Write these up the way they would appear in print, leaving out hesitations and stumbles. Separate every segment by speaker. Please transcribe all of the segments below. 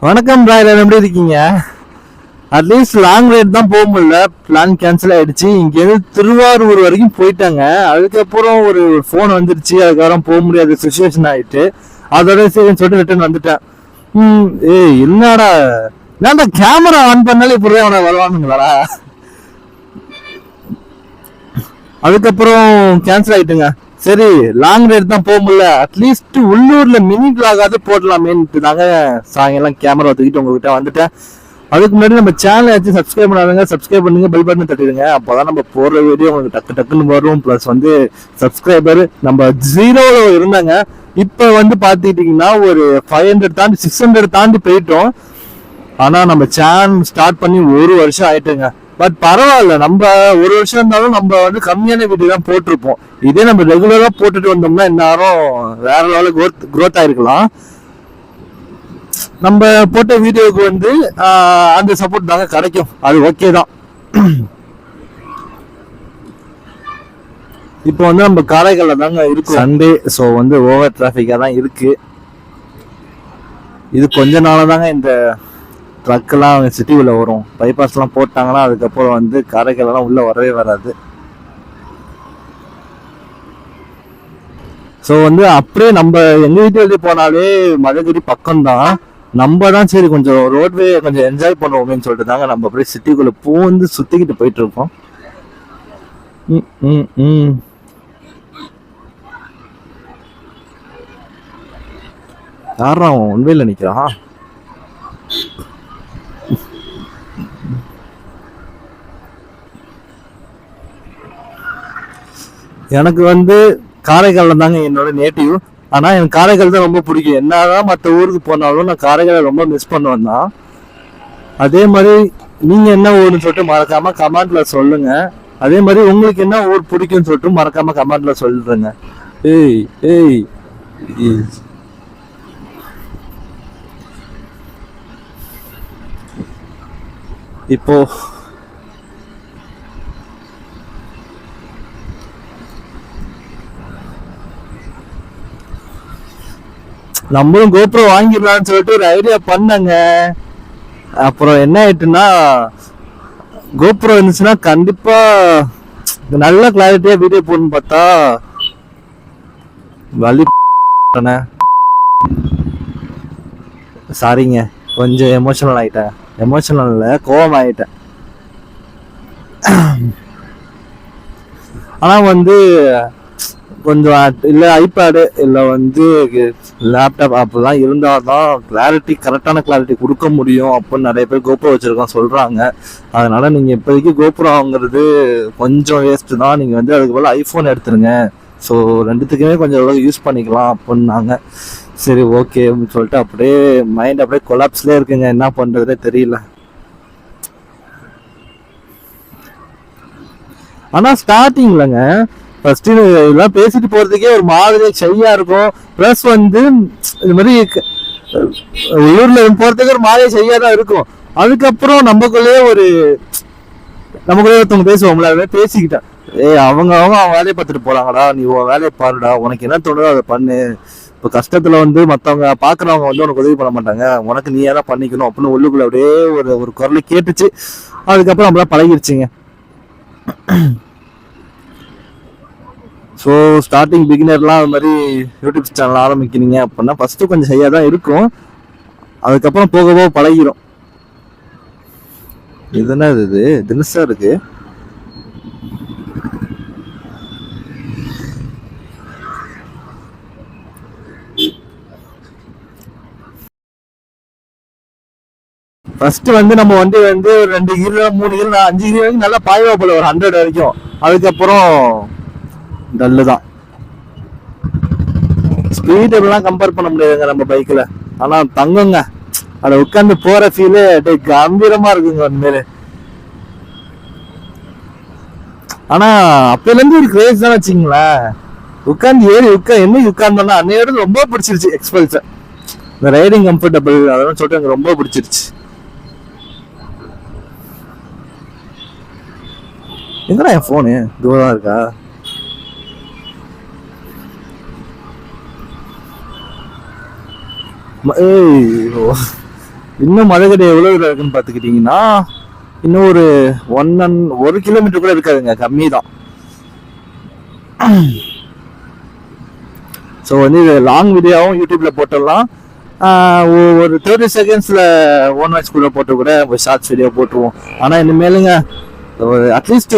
Speaker 1: வணக்கம் ராயல், எப்படி இருக்கீங்க? அட்லீஸ்ட் லாங் ரைட் தான் போக முடியல, பிளான் கேன்சல் ஆயிடுச்சு. இங்கேருந்து திருவாரூர் வரைக்கும் போயிட்டாங்க. அதுக்கப்புறம் ஒரு ஃபோன் வந்துருச்சு, அதுக்கப்புறம் போக முடியாத சுச்சுவேஷன் ஆயிட்டு அதோட சரின்னு சொல்லிட்டு ரிட்டர்ன் வந்துட்டேன். என்னடா நான் கேமரா ஆன் பண்ணாலே இப்படி அவனை வருவானுங்களா? அதுக்கப்புறம் கேன்சல் ஆயிட்டுங்க. சரி, லாங் ரைட் தான் போக முடியல, அட்லீஸ்ட் உள்ளூர்ல மினி பிளாகாவது போடலாமேன்ட்டு தாங்க சாயங்காலம் கேமரா தூக்கிட்டு உங்ககிட்ட வந்துட்டேன். அதுக்கு முன்னாடி நம்ம சேனல் ஏதாச்சும் சப்ஸ்கிரைப் பண்ணாதுங்க, சப்ஸ்கிரைப் பண்ணுங்க, பெல் பட்டன் தட்டிடுங்க. அப்போதான் நம்ம போடுற வீடியோ உங்களுக்கு டக்கு டக்குன்னு வரும். பிளஸ் வந்து சப்ஸ்கிரைபர் நம்ம 0 இருந்தாங்க, இப்ப வந்து பாத்துக்கிட்டீங்கன்னா ஒரு 500 தாண்டி 600 தாண்டி போயிட்டோம். ஆனா நம்ம சேனல் ஸ்டார்ட் பண்ணி 1 வருஷம் ஆயிட்டுங்க. பட் பரவாயில்ல, நம்ம 1 வருஷம் இருந்தாலும் நம்ம வந்து கம்மியான வீடியோ தான் போட்டிருப்போம். இதே நம்ம ரெகுலரா போட்டுட்டு வந்தோம்னா இந்நேரம் வேற லெவலில் க்ரோத் ஆயிருக்கலாம். நம்ம போட்ட வீடியோவுக்கு வந்து அந்த சப்போர்ட் தாங்க கிடைக்கும், அது ஓகே தான். இப்போ வந்து நம்ம காரைக்காலில் தாங்க இருக்கு, சண்டே. ஸோ வந்து ஓவர் டிராஃபிக்காக தான் இருக்கு. இது கொஞ்ச நாளாக தாங்க இந்த ட்ரக்கெல்லாம் சிட்டி உள்ள வரும். பைபாஸ்லாம் போட்டாங்கன்னா அதுக்கப்புறம் வந்து காரைக்காலெல்லாம் உள்ள வரவே வராது. ஸோ வந்து அப்படியே நம்ம எங்க வீட்டு வெளியே போனாலே மதுகிரி பக்கம்தான். நம்ம தான் சரி கொஞ்சம் ரோட்வே கொஞ்சம் என்ஜாய் பண்ணுவோமேன்னு சொல்லிட்டு தாங்க நம்ம அப்படியே சிட்டிக்குள்ள பூந்து சுத்திக்கிட்டு போயிட்டு இருக்கோம். யாரா அவன் உண்மையில நிக்கிறான்? எனக்கு வந்து காரைக்கால் தாங்க என்னோட நேட்டிவ். ஆனா எனக்கு காரைக்கால் தான் ரொம்ப பிடிக்கும். என்னதான் மற்ற ஊருக்கு போனாலும் நான் காரைக்காலை ரொம்ப மிஸ் பண்ணுவேன் தான். அதே மாதிரி நீங்க என்ன ஊர்னு சொல்லிட்டு மறக்காம கமெண்ட்ல சொல்லுங்க. அதே மாதிரி உங்களுக்கு என்ன ஊர் பிடிக்கும்னு சொல்லிட்டு மறக்காம கமெண்ட்ல சொல்லுங்க. ஏய் ஏய் இப்போ நம்மளும் கோப்ரோ வாங்கிடலாம்னு சொல்லிட்டு ஒரு ஐடியா பண்ணங்க. அப்புறம் என்ன ஆயிட்டுன்னா, கோப்ரோ இருந்துச்சுன்னா கண்டிப்பா நல்ல கிளாரிட்டியா வீடியோ போடணும்னு பார்த்தா வலி. சாரிங்க, கொஞ்சம் எமோஷனல் ஆயிட்டேன். எமோஷனல் இல்லை, கோவம் ஆயிட்டேன். ஆனா வந்து கொஞ்சம் இல்லை ஐபேடு இல்லை வந்து லேப்டாப் அப்படிலாம் இருந்தால் தான் கிளாரிட்டி, கரெக்டான கிளாரிட்டி கொடுக்க முடியும் அப்படின்னு நிறைய பேர் கோப்ரோ வச்சுருக்கோம் சொல்கிறாங்க. அதனால் நீங்கள் இப்போதைக்கு கோப்ரோ வாங்குறது கொஞ்சம் வேஸ்ட்டு தான். நீங்கள் வந்து அதுக்கு போல் ஐஃபோன் எடுத்துருங்க. ஸோ ரெண்டுத்துக்குமே கொஞ்சம் எவ்வளோ யூஸ் பண்ணிக்கலாம் அப்படின்னாங்க. சரி, ஓகே அப்படின்னு சொல்லிட்டு அப்படியே மைண்ட் அப்படியே கொலாப்ஸ்லேயே இருக்குங்க. என்ன பண்ணுறதுனே தெரியல. ஆனால் ஸ்டார்டிங்லங்க ஃபர்ஸ்ட் இதெல்லாம் பேசிட்டு போறதுக்கே ஒரு மாதிரி ஷையா இருக்கும். பிளஸ் வந்து இது மாதிரி ஊர்ல போறதுக்கு ஒரு மாதிரி ஷையா தான் இருக்கும். அதுக்கப்புறம் நமக்குள்ளேயே ஒருத்தவங்க பேசுவோம்ல, அதை பேசிக்கிட்டேன். அவங்க அவன் வேலையை பார்த்துட்டு போறாங்கடா, நீ உன் வேலையை பாருடா, உனக்கு என்ன தோணுதோ அதை பண்ணு. இப்போ கஷ்டத்துல வந்து மற்றவங்க பாக்குறவங்க வந்து உனக்கு உதவி பண்ண மாட்டாங்க, உனக்கு நீ ஏதாவது பண்ணிக்கணும் அப்படின்னு உள்ளுக்குள்ள அப்படியே ஒரு குரலை கேட்டுச்சு. அதுக்கப்புறம் நம்மளாம் பழகிருச்சுங்க. ஸோ ஸ்டார்டிங் பிகினர்லாம் அது மாதிரி யூடியூப் சேனல் ஆரம்பிக்கிறீங்க அப்படின்னா ஃபஸ்ட்டு கொஞ்சம் சரியாக தான் இருக்கும். அதுக்கப்புறம் போக போக பழகிடும். இது என்ன இது தினசா இருக்கு? ஃபர்ஸ்ட் வந்து நம்ம வண்டி வந்து ஒரு 2 கிலோ 3 கிலோ 5 கிலோ வரைக்கும் நல்லா பாய்வா போல, ஒரு 100 வரைக்கும். அதுக்கப்புறம் டல்லு தான். ஸ்பீட் எல்லாம் கம்பேர் பண்ண முடியாதுங்க நம்ம பைக்ல. ஆனா தங்குங்க, அதை உட்காந்து போற ஃபீலே கம்பீரமா இருக்குங்க உண்மையிலே. ஆனா அப்பையில இருந்து ஒரு கிரேஸ் தான் வச்சுங்களேன். உட்காந்து என்ன உட்கார்ந்தோம்னா அன்னையோட ரொம்ப பிடிச்சிருச்சு எக்ஸ்பல்ஸ். இந்த ரைடிங் கம்ஃபர்டபுள் அதெல்லாம் சொல்லிட்டு எனக்கு ரொம்ப பிடிச்சிருச்சு. எங்கடா என் போனு தூரம் இருக்கா? இன்னும் மதகடி எவ்வளோ தூரம் இருக்குன்னு பார்த்துக்கிட்டிங்கன்னா இன்னும் ஒரு 1 கிலோமீட்டர் கூட இருக்காதுங்க, கம்மி தான். ஸோ வந்து இது லாங் வீடியோவும் யூடியூப்ல போட்டுடலாம். ஒரு 30 செகண்ட்ஸில் ஓன் வாய்ஸ் கூட போட்டு கூட ஷார்ட்ஸ் வீடியோ போட்டுருவோம். ஆனால் இனிமேலுங்க அட்லீஸ்ட்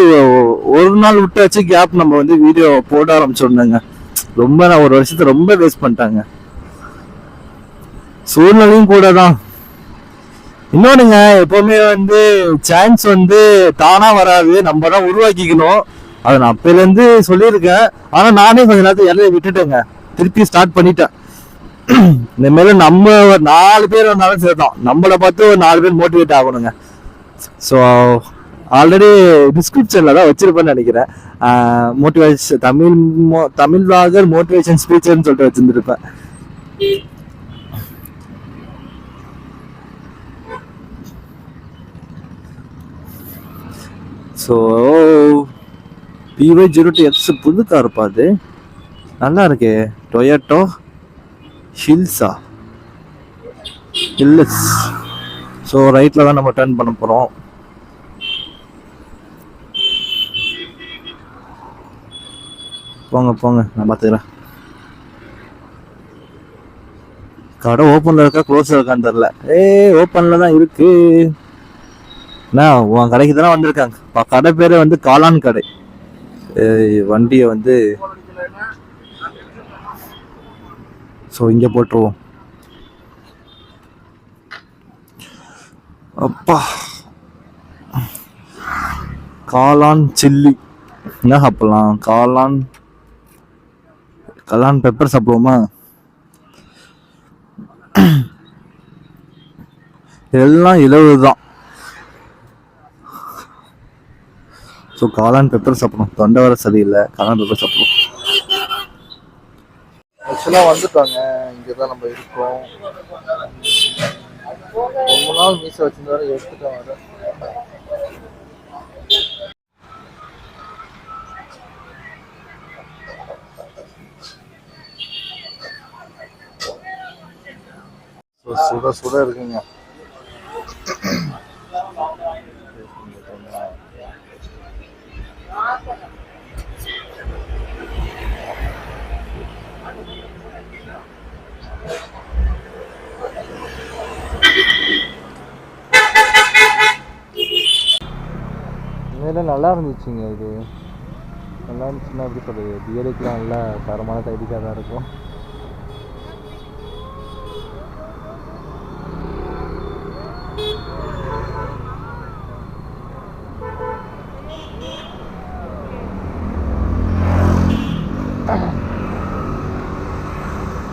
Speaker 1: ஒரு நாள் விட்டு வச்சு கேப் நம்ம வந்து வீடியோ போட ஆரம்பிச்சிருந்தேங்க. ரொம்ப நான் ஒரு வருஷத்தை ரொம்ப வேஸ்ட் பண்ணிட்டாங்க. சூழ்நிலையும் கூட தான். இன்னொன்னுங்க, எப்பவுமே வந்து சான்ஸ் வந்து தானா வராது, நம்ம தான் உருவாக்கிக்கணும். அதை நான் அப்பையிலேருந்து சொல்லியிருக்கேன். ஆனால் நானே கொஞ்ச நேரத்தை இலையை விட்டுட்டேங்க, திருப்பி ஸ்டார்ட் பண்ணிட்டேன். இந்த மேல நம்ம ஒரு 4 பேர் வந்தாலும் சேர்த்தோம், நம்மளை பார்த்து ஒரு 4 பேர் மோட்டிவேட் ஆகணுங்க. ஸோ ஆல்ரெடி டிஸ்கிரிப்ஷன்ல தான் வச்சிருப்பேன்னு நினைக்கிறேன். மோட்டிவேஷன் தமிழ் vlogger மோட்டிவேஷன் ஸ்பீச்சர்னு சொல்லிட்டு வச்சிருந்துருப்பேன். ஸோ PY02X புது கார் பாது நல்லா இருக்கே. Toyota hilsa hills. ஸோ ரைட்டில் தான் நம்ம டர்ன் பண்ண போகிறோம். போங்க போங்க, நான் பார்த்துக்கிறேன். கடை ஓப்பனில் இருக்கா க்ளோஸில் இருக்கான்னு தெரில. ஓப்பனில் தான் இருக்கு. நான் உன் கடைக்கு தானே வந்திருக்காங்க. கடை பேர் வந்து காளான் கடை. வண்டியை வந்து ஸோ இங்கே போட்டுருவோம். அப்பா, காளான் சில்லி என்ன சாப்பிடலாம்? காளான் பெப்பர் சாப்பிடுவோமா? எல்லாம் 70 தான். ஸோ காளான் பெப்பர் சாப்பிடணும். தொண்டை வர சரியில்லை, காளான் பெப்பர் சாப்பிடுவோம். ஆக்சுவலாக வந்துட்டாங்க, இங்கே தான் நம்ம இருக்கோம். ரொம்ப நாள் மீசை வச்சிருந்தாரு, எடுத்துட்டேன் வர. சுட சுட இருக்குங்க. நல்லா இருந்துச்சுங்க. இது நல்லா இருந்துச்சுன்னா எப்படி சொல்றது, பியருக்குலாம் நல்லா தரமான டைடிக்காக தான் இருக்கும்.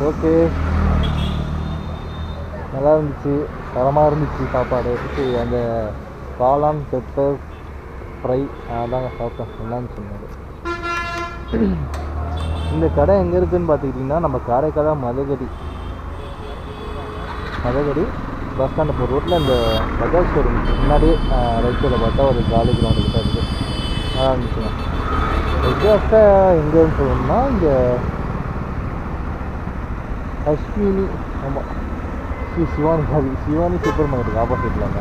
Speaker 1: ஓகே, நல்லா இருந்துச்சு, தரமாக இருந்துச்சு சாப்பாடு. அந்த காளான் பெப்பர் ஃப்ரை அதாங்க சாப்பிட்டேன், நல்லான்னு சொன்னார். இந்த கடை எங்கே இருக்குதுன்னு பார்த்துக்கிட்டிங்கன்னா நம்ம காரைக்கால் மதகடி பஸ் ஸ்டாண்டு போகிற ரோட்டில் இந்த பஜாஜ் ஷோரூம் முன்னாடியே ரைட் சைடில் பார்த்தா ஒரு காலி கிரவுண்டு கிட்ட இருக்குது. நல்லா இருந்துச்சுங்க. எக்ஸாக்டாக எங்கேன்னு சொல்லணும்னா இங்கே அஸ்வினி, ஆமாம், சிவானி சூப்பர் மார்க்கெட்டுக்கு ஆப்போசிட்லாங்க.